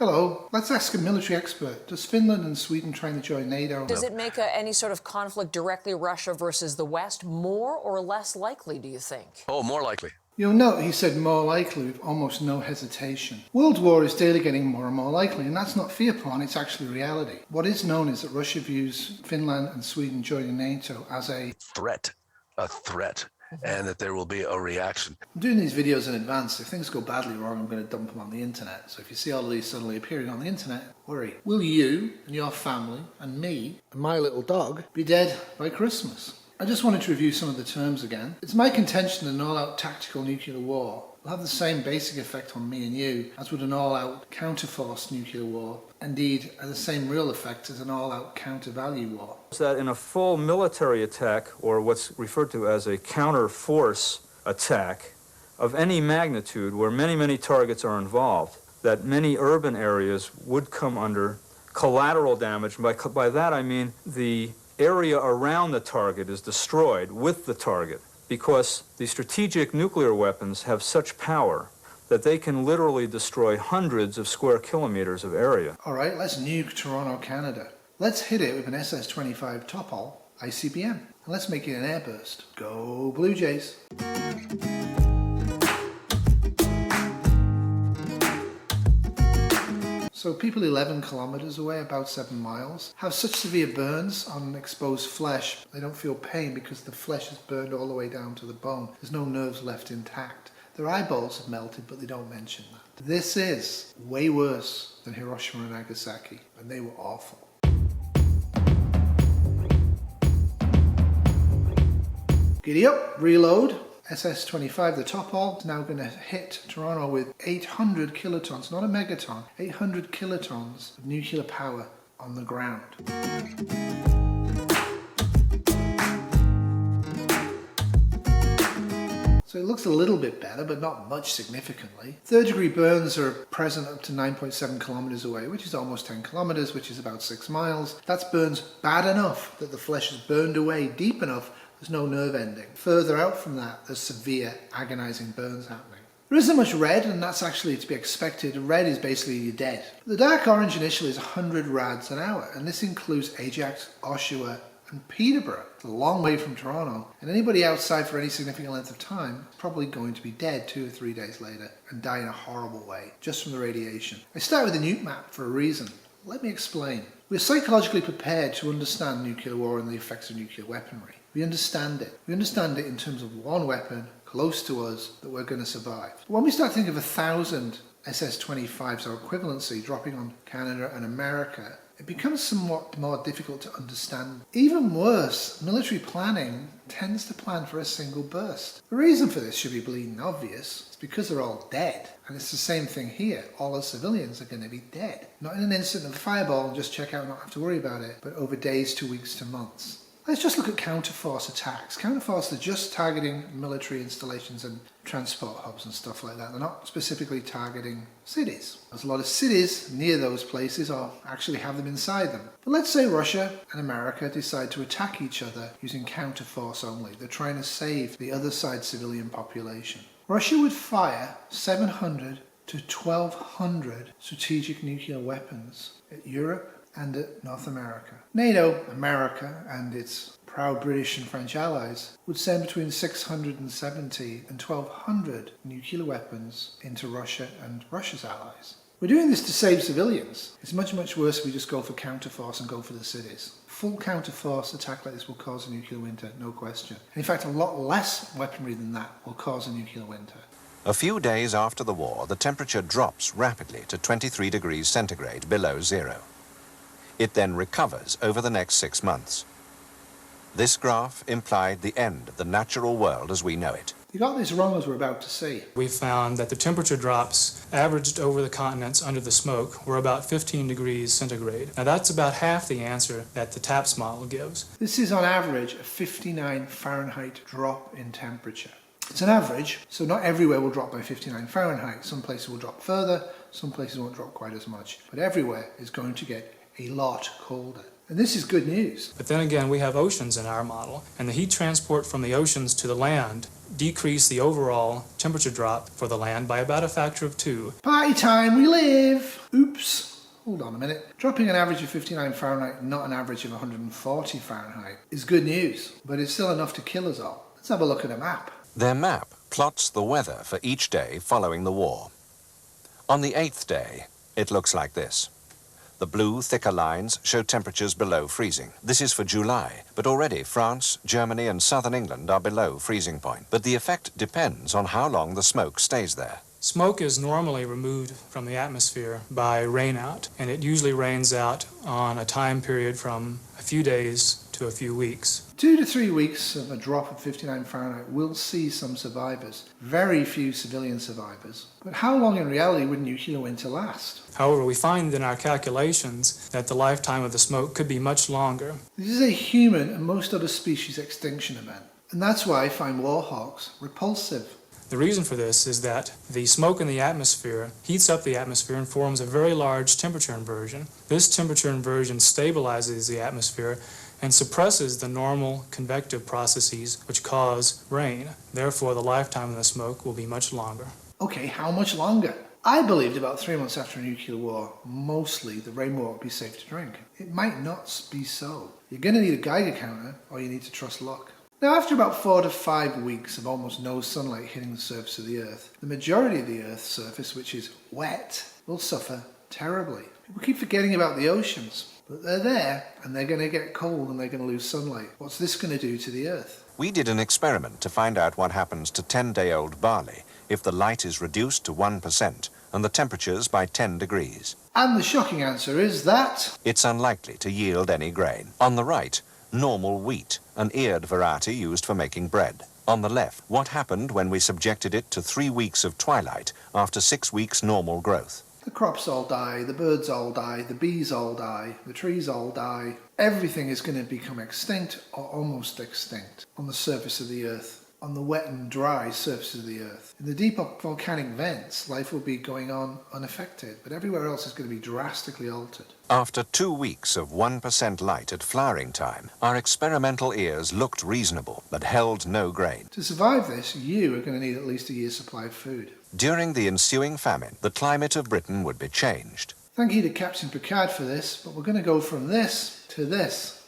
Hello, let's ask a military expert. Does Finland and Sweden trying to join NATO? Does it make any sort of conflict directly Russia versus the West more or less likely, do you think? Oh, more likely. You'll note he said more likely with almost no hesitation. World war is daily getting more and more likely, and that's not fear porn, it's actually reality. What is known is that Russia views Finland and Sweden joining NATO as a threat, and that there will be a reaction. I'm doing these videos in advance. If things go badly wrong, I'm going to dump them on the internet. So if you see all of these suddenly appearing on the internet, worry. Will you and your family and me and my little dog be dead by Christmas? I just wanted to review some of the terms again. It's my contention that an all-out tactical nuclear war will have the same basic effect on me and you as would an all-out counter-force nuclear war. Indeed, has the same real effect as an all-out counter-value war. That in a full military attack, or what's referred to as a counter-force attack of any magnitude where many targets are involved, that many urban areas would come under collateral damage. By that I mean the area around the target is destroyed with the target, because the strategic nuclear weapons have such power that they can literally destroy hundreds of square kilometers of area. All right, let's nuke Toronto, Canada. Let's hit it with an SS-25 Topol ICBM, and let's make it an airburst. Go Blue Jays! So people 11 kilometers away, about 7 miles, have such severe burns on exposed flesh, they don't feel pain because the flesh is burned all the way down to the bone. There's no nerves left intact. Their eyeballs have melted, but they don't mention that. This is way worse than Hiroshima and Nagasaki, and they were awful. Giddy up, reload. SS-25, the Topol, is now going to hit Toronto with 800 kilotons, not a megaton, 800 kilotons of nuclear power on the ground. So it looks a little bit better, but not much significantly. Third-degree burns are present up to 9.7 kilometers away, which is almost 10 kilometers, which is about 6 miles. That's burns bad enough that the flesh is burned away deep enough there's no nerve ending. Further out from that, there's severe, agonizing burns happening. There isn't much red, and that's actually to be expected. Red is basically you're dead. The dark orange initially is 100 rads an hour, and this includes Ajax, Oshawa, and Peterborough. It's a long way from Toronto, and anybody outside for any significant length of time is probably going to be dead 2 or 3 days later and die in a horrible way, just from the radiation. I start with the nuke map for a reason. Let me explain. We're psychologically prepared to understand nuclear war and the effects of nuclear weaponry. We understand it. We understand it in terms of one weapon close to us that we're going to survive. But when we start thinking of 1,000 SS-25s or equivalency dropping on Canada and America, it becomes somewhat more difficult to understand. Even worse, military planning tends to plan for a single burst. The reason for this should be bleeding obvious. It's because they're all dead. And it's the same thing here. All the civilians are going to be dead. Not in an instant of fireball and just check out and not have to worry about it, but over days to weeks to months. Let's just look at counter-force attacks. Counter-force are just targeting military installations and transport hubs and stuff like that. They're not specifically targeting cities. There's a lot of cities near those places or actually have them inside them. But let's say Russia and America decide to attack each other using counter-force only. They're trying to save the other side's civilian population. Russia would fire 700 to 1,200 strategic nuclear weapons at Europe and at North America. NATO, America, and its proud British and French allies would send between 670 and 1,200 nuclear weapons into Russia and Russia's allies. We're doing this to save civilians. It's much worse if we just go for counterforce and go for the cities. Full counterforce attack like this will cause a nuclear winter, no question. In fact, a lot less weaponry than that will cause a nuclear winter. A few days after the war, the temperature drops rapidly to 23 degrees centigrade below zero. It then recovers over the next 6 months. This graph implied the end of the natural world as we know it. You got this wrong, as we're about to see. We found that the temperature drops averaged over the continents under the smoke were about 15 degrees centigrade. Now that's about half the answer that the TAPS model gives. This is on average a 59 Fahrenheit drop in temperature. It's an average, so not everywhere will drop by 59 Fahrenheit. Some places will drop further, some places won't drop quite as much. But everywhere is going to get a lot colder. And this is good news. But then again, we have oceans in our model, and the heat transport from the oceans to the land decrease the overall temperature drop for the land by about a factor of 2. Party time, we live! Oops. Hold on a minute. Dropping an average of 59 Fahrenheit, not an average of 140 Fahrenheit, is good news, but it's still enough to kill us all. Let's have a look at a map. Their map plots the weather for each day following the war. On the 8th day, it looks like this. The blue, thicker lines show temperatures below freezing. This is for July, but already France, Germany and southern England are below freezing point. But the effect depends on how long the smoke stays there. Smoke is normally removed from the atmosphere by rainout, and it usually rains out on a time period from a few days to a few weeks. 2 to 3 weeks of a drop of 59 Fahrenheit will see some survivors. Very few civilian survivors. But how long in reality would nuclear winter last? However, we find in our calculations that the lifetime of the smoke could be much longer. This is a human and most other species extinction event. And that's why I find war hawks repulsive. The reason for this is that the smoke in the atmosphere heats up the atmosphere and forms a very large temperature inversion. This temperature inversion stabilizes the atmosphere and suppresses the normal convective processes which cause rain. Therefore, the lifetime of the smoke will be much longer. Okay, how much longer? I believed about 3 months after a nuclear war, mostly the rainwater would be safe to drink. It might not be so. You're going to need a Geiger counter, or you need to trust luck. Now, after about 4 to 5 weeks of almost no sunlight hitting the surface of the Earth, the majority of the Earth's surface, which is wet, will suffer terribly. People keep forgetting about the oceans, but they're there, and they're going to get cold and they're going to lose sunlight. What's this going to do to the Earth? We did an experiment to find out what happens to 10-day-old barley if the light is reduced to 1% and the temperatures by 10 degrees. And the shocking answer is that It's unlikely to yield any grain. On the right, normal wheat, an eared variety used for making bread. On the left, what happened when we subjected it to 3 weeks of twilight after 6 weeks normal growth. the crops all die, the birds all die, the bees all die, the trees all die. Everything is going to become extinct or almost extinct on the surface of the Earth, on the wet and dry surface of the Earth. In the deep volcanic vents, life will be going on unaffected, but everywhere else is going to be drastically altered. After 2 weeks of 1% light at flowering time, our experimental ears looked reasonable, but held no grain. To survive this, you are going to need at least a year's supply of food. During the ensuing famine, the climate of Britain would be changed. Thank you to Captain Picard for this, but we're going to go from this to this.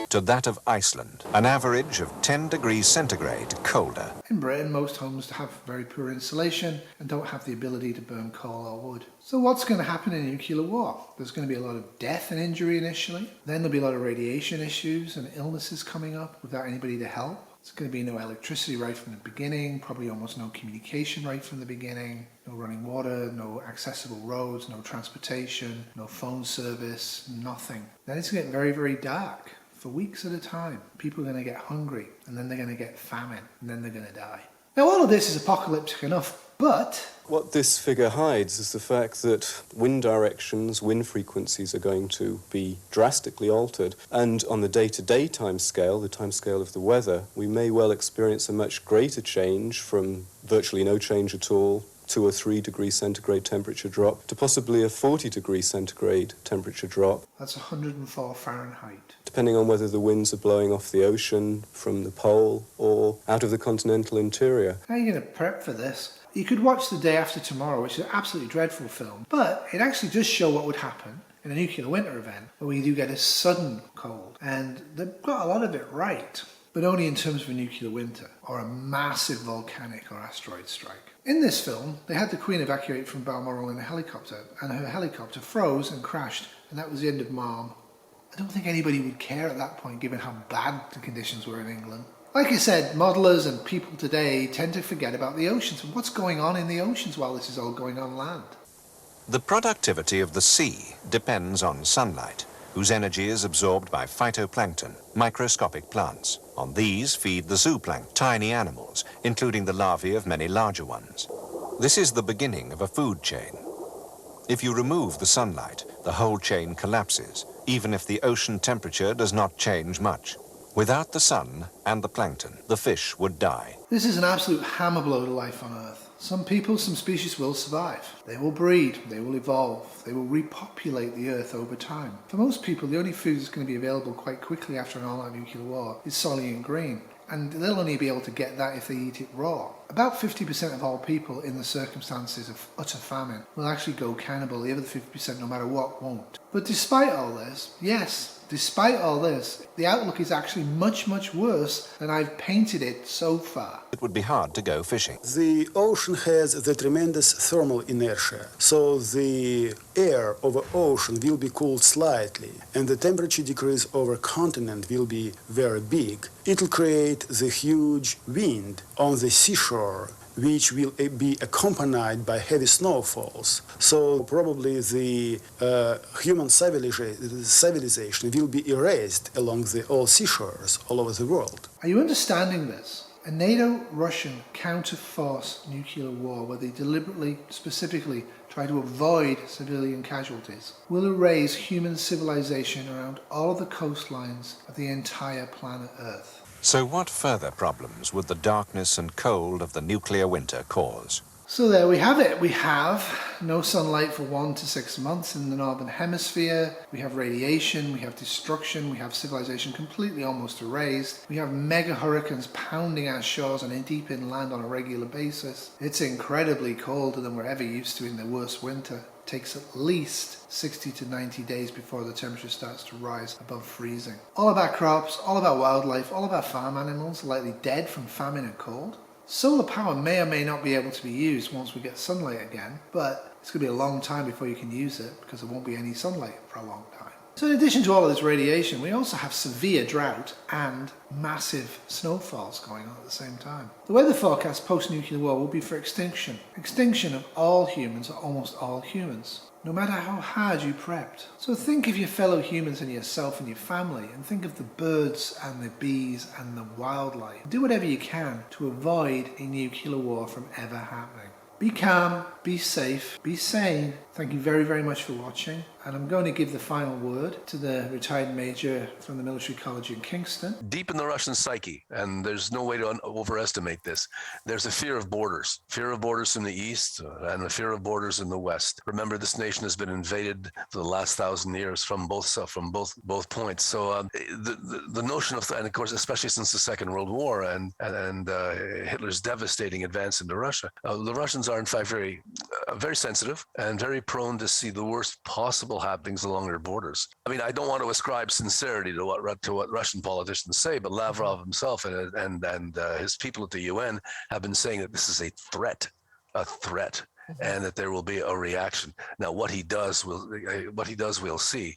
To that of Iceland, an average of 10 degrees centigrade colder. In Britain, most homes have very poor insulation and don't have the ability to burn coal or wood. So what's going to happen in a nuclear war? There's going to be a lot of death and injury initially. Then there'll be a lot of radiation issues and illnesses coming up without anybody to help. There's going to be no electricity right from the beginning, probably almost no communication right from the beginning, no running water, no accessible roads, no transportation, no phone service, nothing. Then it's going to get very, very dark. For weeks at a time, people are going to get hungry, and then they're going to get famine, and then they're going to die. Now, all of this is apocalyptic enough, but what this figure hides is the fact that wind directions, wind frequencies are going to be drastically altered, and on the day-to-day timescale, the timescale of the weather, we may well experience a much greater change from virtually no change at all, 2 or 3 degrees centigrade temperature drop, to possibly a 40 degrees centigrade temperature drop. That's 104 Fahrenheit. Depending on whether the winds are blowing off the ocean, from the pole, or out of the continental interior. How are you going to prep for this? You could watch The Day After Tomorrow, which is an absolutely dreadful film, but it actually does show what would happen in a nuclear winter event, where we do get a sudden cold. And they've got a lot of it right, but only in terms of a nuclear winter, or a massive volcanic or asteroid strike. In this film, they had the Queen evacuate from Balmoral in a helicopter, and her helicopter froze and crashed, and that was the end of Mom. I don't think anybody would care at that point, given how bad the conditions were in England. Like I said, modelers and people today tend to forget about the oceans and what's going on in the oceans while this is all going on land. The productivity of the sea depends on sunlight, whose energy is absorbed by phytoplankton, microscopic plants. On these feed the zooplankton, tiny animals, including the larvae of many larger ones. This is the beginning of a food chain. If you remove the sunlight, the whole chain collapses, even if the ocean temperature does not change much. Without the sun and the plankton, the fish would die. This is an absolute hammer blow to life on Earth. Some people, some species will survive. They will breed, they will evolve, they will repopulate the Earth over time. For most people, the only food that's going to be available quite quickly after an all-out nuclear war is soylent green. And they'll only be able to get that if they eat it raw. About 50% of all people in the circumstances of utter famine will actually go cannibal. The other 50%, no matter what, won't. But despite all this, despite all this, the outlook is actually much, much worse than I've painted it so far. It would be hard to go fishing. The ocean has the tremendous thermal inertia, so the air over ocean will be cooled slightly, and the temperature decrease over continent will be very big. It will create the huge wind on the seashore, which will be accompanied by heavy snowfalls. So probably the human civilization will be erased along all seashores all over the world. Are you understanding this? A NATO-Russian counter-force nuclear war where they deliberately, specifically, try to avoid civilian casualties will erase human civilization around all of the coastlines of the entire planet Earth. So what further problems would the darkness and cold of the nuclear winter cause? So there we have it. We have no sunlight for 1 to 6 months in the northern hemisphere. We have radiation, we have destruction, we have civilization completely almost erased. We have mega hurricanes pounding our shores and deep inland on a regular basis. It's incredibly colder than we're ever used to in the worst winter. It takes at least 60 to 90 days before the temperature starts to rise above freezing. All of our crops, all of our wildlife, all of our farm animals are likely dead from famine and cold. Solar power may or may not be able to be used once we get sunlight again, but it's going to be a long time before you can use it because there won't be any sunlight for a long time. So in addition to all of this radiation, we also have severe drought and massive snowfalls going on at the same time. The weather forecast post-nuclear war will be for extinction. Extinction of all humans, or almost all humans, no matter how hard you prepped. So think of your fellow humans and yourself and your family, and think of the birds and the bees and the wildlife. Do whatever you can to avoid a nuclear war from ever happening. Be calm, be safe, be sane. Thank you very, very much for watching. And I'm going to give the final word to the retired major from the Military College in Kingston. Deep in the Russian psyche, and there's no way to overestimate this, there's a fear of borders from the east and a fear of borders in the west. Remember, this nation has been invaded for the last 1,000 years from both points. So the notion of, and of course, especially since the Second World War and Hitler's devastating advance into Russia, the Russians are in fact very sensitive and very prone to see the worst possible happenings along their borders. I mean, I don't want to ascribe sincerity to what Russian politicians say, but Lavrov himself and his people at the UN have been saying that this is a threat, and that there will be a reaction. Now, what he does, we'll see.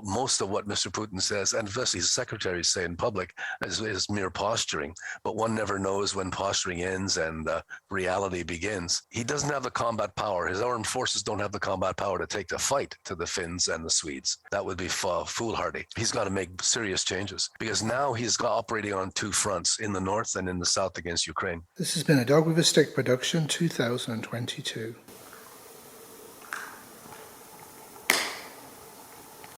Most of what Mr. Putin says, and especially his secretaries say in public, is mere posturing. But one never knows when posturing ends and reality begins. He doesn't have the combat power. His armed forces don't have the combat power to take the fight to the Finns and the Swedes. That would be foolhardy. He's got to make serious changes because now he's operating on two fronts, in the north and in the south against Ukraine. This has been a Dog with a Stick production 2022.